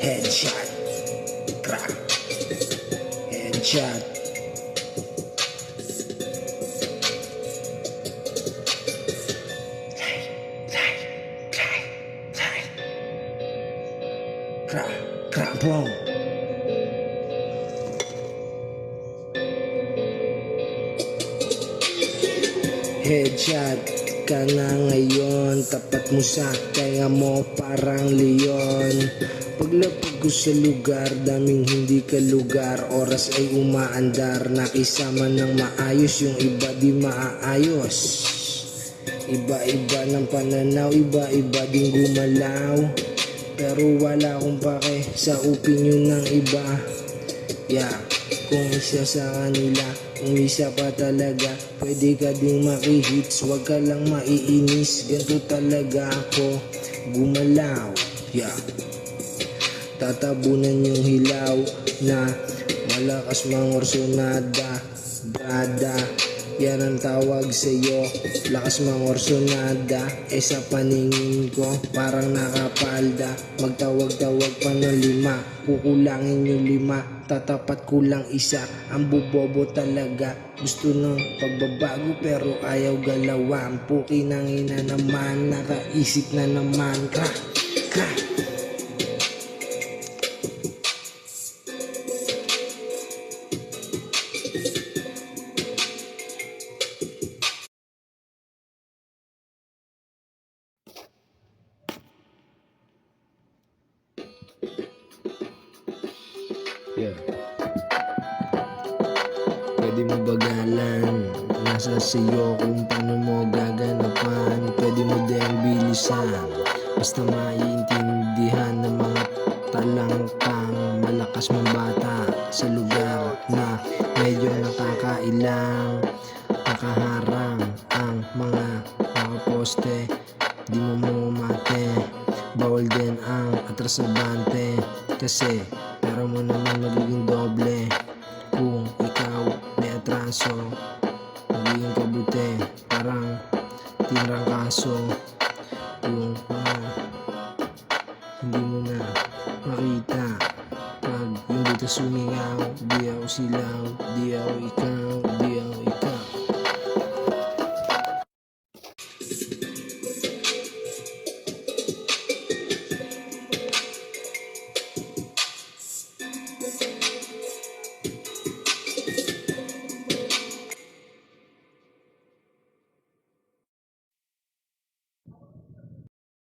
Headshot, crack, headshot. Crack, bro. Headshot ka na ngayon, tapat mo sa tenga mo parang leon. Paglapag ko sa lugar, daming hindi ka lugar, oras ay umaandar. Nakisama ng maayos, yung iba di maaayos. Iba-iba ng pananaw, iba-iba din gumalaw. Pero wala akong pake sa opinyon ng iba. Yeah, kung isa sa kanila, kung isa pa talaga, pwede ka ding makihits, wag ka lang maiinis. Ganto talaga ako gumalaw. Yeah, tatabunan yung hilaw na malakas mangorsonada, brada. Yan ang tawag sa'yo, lakas mangorsonada. Sa paningin ko parang nakapalda. Magtawag-tawag pa ng 5, kukulangin yung 5, tatapat kulang 1. Ang bubobo talaga, gusto ng pagbabago pero ayaw galawan. Pukinangin na naman, nakaisip na naman. Crack. Yeah. Pwede mo bagalan, nasa sa'yo kung paano mo gaganapan. Pwede mo din bilisan, basta maiintindihan ng mga talangkang malakas mong bata sa lugar na medyo nakakailang. Nakaharang ang mga nakaposte, di mo mumate. Bawal din ang atrasabante, kasi pero mo naman magiging doble. Kung ikaw may atraso, magiging kabuti, parang tinrang kaso. Kung hindi mo na makita, pag yung dito sumingaw, di ako silaw, di ako ikaw, di ako